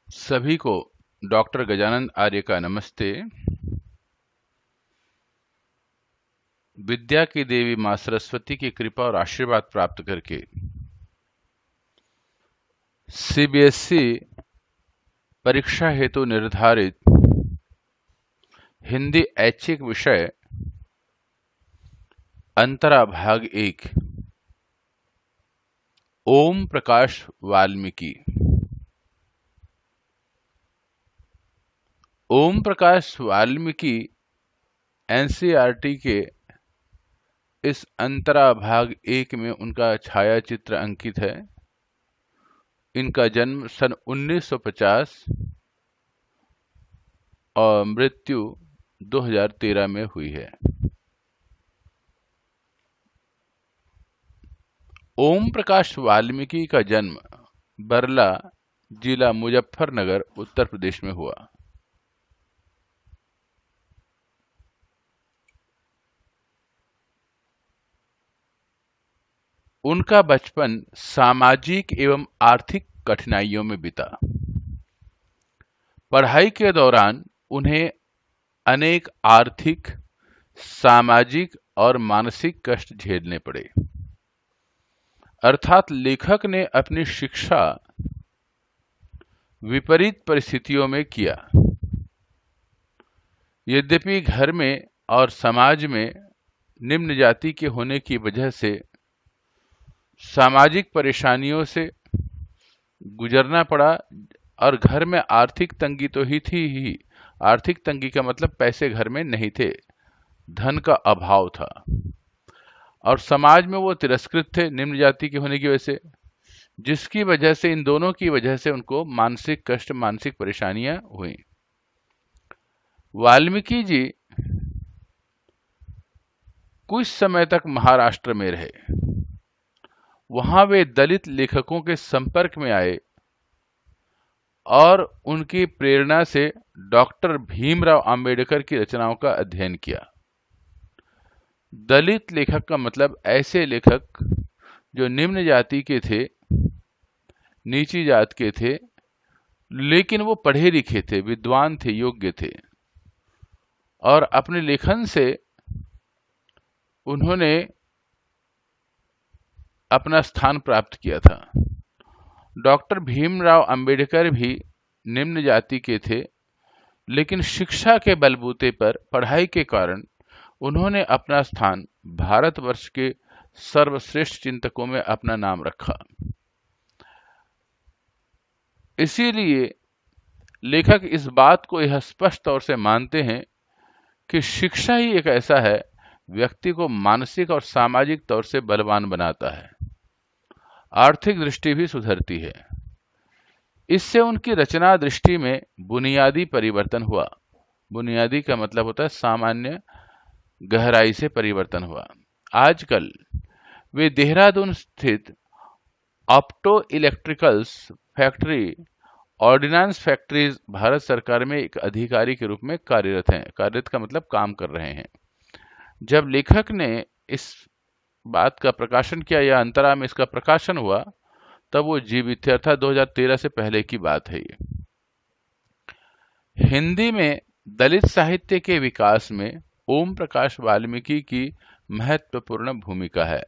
सभी को डॉक्टर गजानंद आर्य का नमस्ते। विद्या की देवी मां सरस्वती की कृपा और आशीर्वाद प्राप्त करके सीबीएसई परीक्षा हेतु निर्धारित हिंदी ऐच्छिक विषय अंतरा भाग 1 ओम प्रकाश वाल्मीकि। ओम प्रकाश वाल्मीकि एनसीईआरटी के इस अंतरा भाग 1 में उनका छायाचित्र अंकित है। इनका जन्म सन 1950 और मृत्यु 2013 में हुई है। ओम प्रकाश वाल्मीकि का जन्म बरला, जिला मुजफ्फरनगर, उत्तर प्रदेश में हुआ। उनका बचपन सामाजिक एवं आर्थिक कठिनाइयों में बीता। पढ़ाई के दौरान उन्हें अनेक आर्थिक, सामाजिक और मानसिक कष्ट झेलने पड़े। अर्थात लेखक ने अपनी शिक्षा विपरीत परिस्थितियों में किया। यद्यपि घर में और समाज में निम्न जाति के होने की वजह से सामाजिक परेशानियों से गुजरना पड़ा और घर में आर्थिक तंगी तो ही थी ही। आर्थिक तंगी का मतलब पैसे घर में नहीं थे, धन का अभाव था और समाज में वो तिरस्कृत थे निम्न जाति के होने की वजह से, जिसकी वजह से इन दोनों की वजह से उनको मानसिक कष्ट, मानसिक परेशानियां हुई। वाल्मीकि जी कुछ समय तक महाराष्ट्र में रहे। वहां वे दलित लेखकों के संपर्क में आए और उनकी प्रेरणा से डॉक्टर भीमराव अंबेडकर की रचनाओं का अध्ययन किया। दलित लेखक का मतलब ऐसे लेखक जो निम्न जाति के थे, नीची जात के थे, लेकिन वो पढ़े लिखे थे, विद्वान थे, योग्य थे और अपने लेखन से उन्होंने अपना स्थान प्राप्त किया था। डॉक्टर भीमराव अंबेडकर भी निम्न जाति के थे, लेकिन शिक्षा के बलबूते पर, पढ़ाई के कारण उन्होंने अपना स्थान भारतवर्ष के सर्वश्रेष्ठ चिंतकों में अपना नाम रखा। इसीलिए लेखक इस बात को यह स्पष्ट तौर से मानते हैं कि शिक्षा ही एक ऐसा है व्यक्ति को मानसिक और सामाजिक तौर से बलवान बनाता है, आर्थिक दृष्टि भी सुधरती है। इससे उनकी रचना दृष्टि में बुनियादी परिवर्तन हुआ। बुनियादी का मतलब होता है सामान्य, गहराई से परिवर्तन हुआ। आजकल वे देहरादून स्थित opto electricals factory, ordnance factories, Bharat सरकार में एक अधिकारी के रूप में कार्यरत हैं। कार्यरत का मतलब काम कर रहे हैं। जब लेखक ने इस बात का प्रकाशन किया या अंतरा में इसका प्रकाशन हुआ, तब वो जीवित थे, अर्थात 2013 से पहले की बात है ये। हिंदी में दलित साहित्य के विकास में ओम प्रकाश वाल्मीकि की महत्वपूर्ण भूमिका है।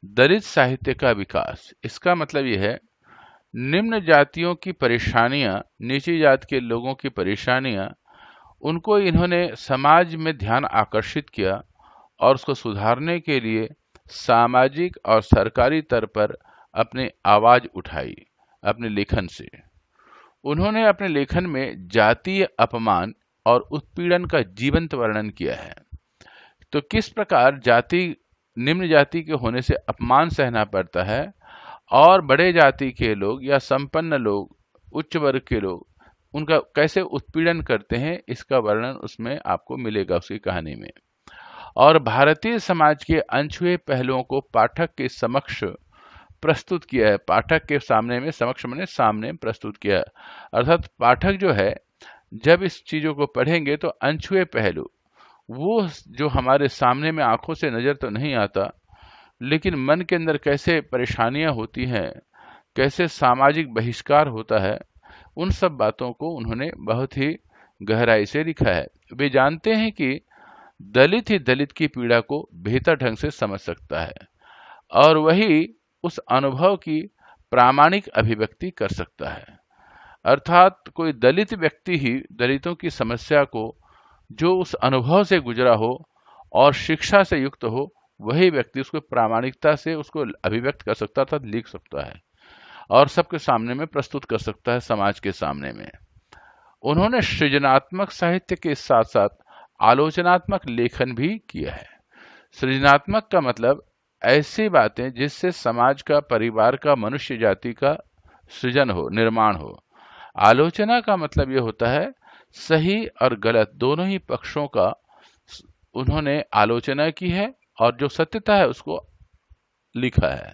दलित साहित्य का विकास, इसका मतलब यह है निम्न जातियों की परेशानियां, नीची जात के लोगों की परेशानियां, उनको इन्होंने समाज में ध्यान आकर्षित किया और उसको सुधारने के लिए सामाजिक और सरकारी स्तर पर अपनी आवाज उठाई। अपने लेखन से उन्होंने अपने लेखन में जातीय अपमान और उत्पीड़न का जीवंत वर्णन किया है। तो किस प्रकार निम्न जाति के होने से अपमान सहना पड़ता है और बड़े जाति के लोग या संपन्न लोग, उच्च वर्ग के लोग, उनका कैसे उत्पीड़न करते हैं, इसका वर्णन उसमें आपको मिलेगा, उसकी कहानी में। और भारतीय समाज के अनछुए पहलुओं को पाठक के समक्ष प्रस्तुत किया है। पाठक के सामने में, समक्ष माने सामने, प्रस्तुत किया है। अर्थात पाठक जो है, जब इस चीजों को पढ़ेंगे तो अनछुए पहलू, वो जो हमारे सामने में आंखों से नजर तो नहीं आता, लेकिन मन के अंदर कैसे परेशानियां होती हैं, कैसे सामाजिक बहिष्कार होता है, उन सब बातों को उन्होंने बहुत ही गहराई से लिखा है। वे जानते हैं कि दलित ही दलित की पीड़ा को बेहतर ढंग से समझ सकता है और वही उस अनुभव की प्रामाणिक अभिव्यक्ति कर सकता है। अर्थात कोई दलित व्यक्ति ही दलितों की समस्या को, जो उस अनुभव से गुजरा हो और शिक्षा से युक्त हो, वही व्यक्ति उसको प्रामाणिकता से उसको अभिव्यक्त कर सकता था, लिख सकता है और सबके सामने में प्रस्तुत कर सकता है, समाज के सामने में। उन्होंने सृजनात्मक साहित्य के साथ साथ आलोचनात्मक लेखन भी किया है। सृजनात्मक का मतलब ऐसी बातें जिससे समाज का, परिवार का, मनुष्य जाति का सृजन हो, निर्माण हो। आलोचना का मतलब यह होता है सही और गलत दोनों ही पक्षों का उन्होंने आलोचना की है और जो सत्यता है उसको लिखा है।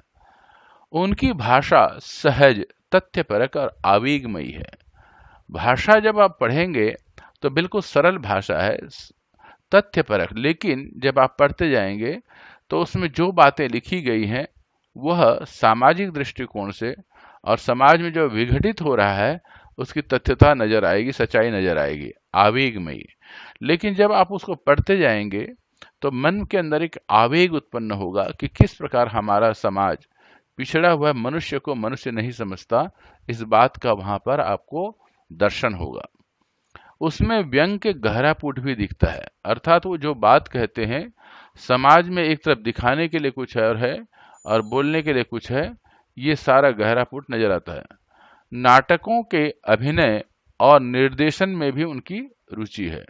उनकी भाषा सहज, तथ्यपरक और आवेगमयी है। भाषा जब आप पढ़ेंगे तो बिल्कुल सरल भाषा है, तथ्यपरक, लेकिन जब आप पढ़ते जाएंगे तो उसमें जो बातें लिखी गई हैं वह सामाजिक दृष्टिकोण से और समाज में जो विघटित हो रहा है उसकी तथ्यता नजर आएगी, सच्चाई नजर आएगी, आवेगमयी। लेकिन जब आप उसको पढ़ते जाएंगे तो मन के अंदर एक आवेग उत्पन्न होगा कि किस प्रकार हमारा समाज पिछड़ा हुआ मनुष्य को मनुष्य नहीं समझता, इस बात का वहां पर आपको दर्शन होगा। उसमें व्यंग के गहरा पुट भी दिखता है, अर्थात वो जो बात कहते हैं समाज में एक तरफ दिखाने के लिए कुछ है और बोलने के लिए कुछ है, ये सारा गहरा पुट नजर आता है। नाटकों के अभिनय और निर्देशन में भी उनकी रुचि है।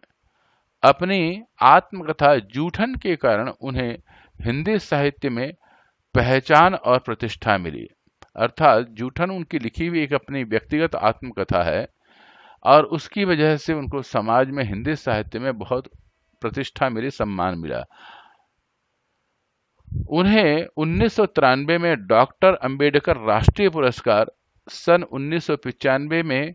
अपनी आत्मकथा जूठन के कारण उन्हें हिंदी साहित्य में पहचान और प्रतिष्ठा मिली। अर्थात जूठन उनकी लिखी हुई एक अपनी व्यक्तिगत आत्मकथा है और उसकी वजह से उनको समाज में, हिंदी साहित्य में बहुत प्रतिष्ठा मिली, सम्मान मिला। उन्हें 1993 में डॉक्टर अंबेडकर राष्ट्रीय पुरस्कार, सन 1995 में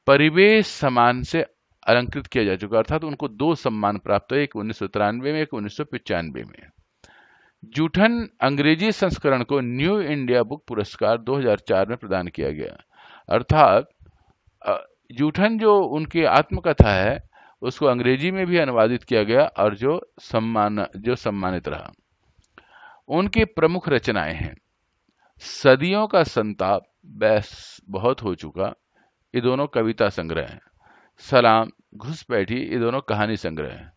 परिवेश सम्मान से अलंकृत किया जा चुका। अर्थात उनको 2 सम्मान प्राप्त हुए, एक 1993 में, एक 1995 में। जूठन अंग्रेजी संस्करण को न्यू इंडिया बुक पुरस्कार 2004 में प्रदान किया गया। अर्थात जूठन जो उनकी आत्मकथा है उसको अंग्रेजी में भी अनुवादित किया गया और जो सम्मानित रहा। उनकी प्रमुख रचनाएं हैं सदियों का संताप, बस बहुत हो चुका, ये दोनों कविता संग्रह हैं। सलाम, घुसपैठी, ये दोनों कहानी संग्रह हैं।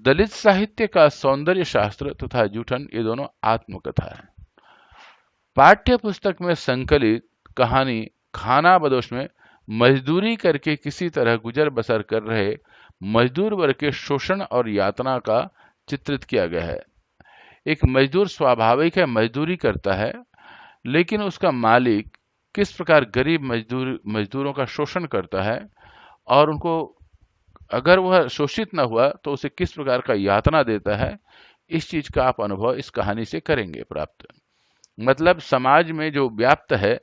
दलित साहित्य का सौंदर्य शास्त्र तथा जूठन, ये दोनों आत्मकथा है। पाठ्य पुस्तक में संकलित कहानी खाना बदोश में मजदूरी करके किसी तरह गुजर बसर कर रहे मजदूर वर्ग के शोषण और यातना का चित्रित किया गया है। एक मजदूर स्वाभाविक है, मजदूरी करता है, लेकिन उसका मालिक किस प्रकार गरीब मजदूरों का शोषण करता है और उनको, अगर वह शोषित न हुआ तो उसे किस प्रकार का यातना देता है, इस चीज का आप अनुभव इस कहानी से करेंगे प्राप्त। मतलब समाज में जो व्याप्त है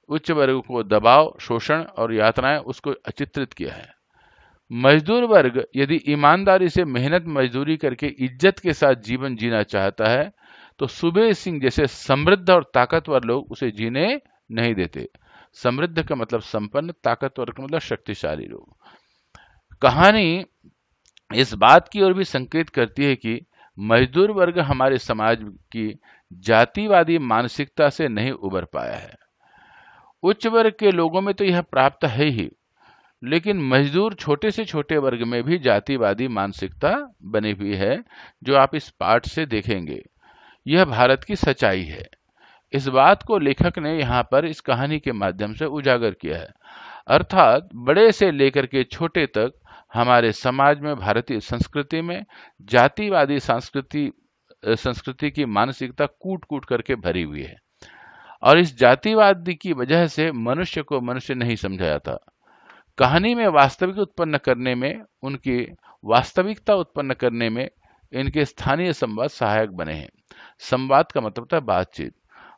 उच्च वर्ग को दबाव, शोषण और यातनाएं, उसको चित्रित किया है। मजदूर वर्ग यदि ईमानदारी से मेहनत मजदूरी करके इज्जत के साथ जीवन जीना चाहता है तो सुबेर सिंह जैसे समृद्ध और ताकतवर लोग उसे जीने नहीं देते। समृद्ध का मतलब संपन्न, ताकतवर का मतलब शक्तिशाली लोग। कहानी इस बात की ओर भी संकेत करती है कि मजदूर वर्ग हमारे समाज की जातिवादी मानसिकता से नहीं उबर पाया है। उच्च वर्ग के लोगों में तो यह प्राप्त है ही, लेकिन मजदूर छोटे से छोटे वर्ग में भी जातिवादी मानसिकता बनी हुई है, जो आप इस पाठ से देखेंगे। यह भारत की सच्चाई है। इस बात को लेखक ने यहाँ पर इस कहानी के माध्यम से उजागर किया है। अर्थात बड़े से लेकर के छोटे तक हमारे समाज में, भारतीय संस्कृति में जातिवादी संस्कृति की मानसिकता कूट कूट करके भरी हुई है और इस जातिवाद की वजह से मनुष्य को मनुष्य नहीं समझा जाता। कहानी में वास्तविक उत्पन्न करने में, उनकी वास्तविकता उत्पन्न करने में इनके स्थानीय संवाद सहायक बने हैं। संवाद का मतलब था बातचीत।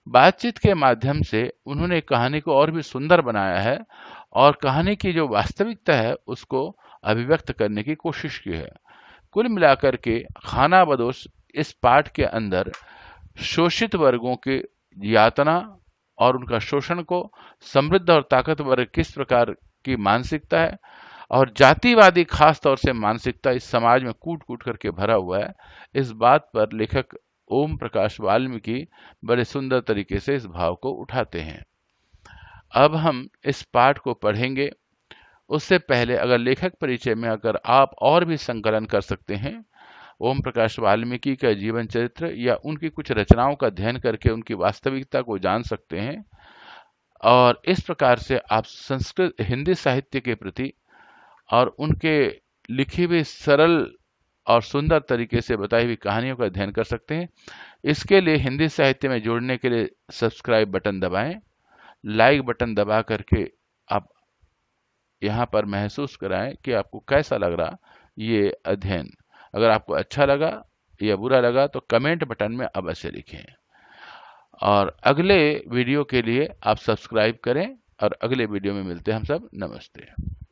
बातचीत के माध्यम से उन्होंने कहानी को और भी सुंदर बनाया है और कहानी की जो वास्तविकता है उसको अभिव्यक्त करने की कोशिश की है। कुल मिलाकर के खाना बदोश इस पाठ के अंदर शोषित वर्गों के यातना और उनका शोषण को, समृद्ध और ताकतवर किस प्रकार की मानसिकता है, और जातिवादी खास तौर से मानसिकता इस समाज में कूट कूट करके भरा हुआ है, इस बात पर लेखक ओम प्रकाश वाल्मीकि बड़े सुंदर तरीके से इस भाव को उठाते हैं। अब हम इस पाठ को पढ़ेंगे। उससे पहले अगर लेखक परिचय में अगर आप और भी संकलन कर सकते हैं, ओम प्रकाश वाल्मीकि का जीवन चरित्र या उनकी कुछ रचनाओं का अध्ययन करके उनकी वास्तविकता को जान सकते हैं, और इस प्रकार से आप संस्कृत हिंदी साहित्य के प्रति और उनके लिखी हुई सरल और सुंदर तरीके से बताई हुई कहानियों का अध्ययन कर सकते हैं। इसके लिए हिंदी साहित्य में जुड़ने के लिए सब्सक्राइब बटन दबाएं, लाइक बटन दबा करके आप यहाँ पर महसूस कराएं कि आपको कैसा लग रहा ये अध्ययन। अगर आपको अच्छा लगा या बुरा लगा तो कमेंट बटन में अवश्य लिखें, और अगले वीडियो के लिए आप सब्सक्राइब करें, और अगले वीडियो में मिलते हैं हम सब। नमस्ते।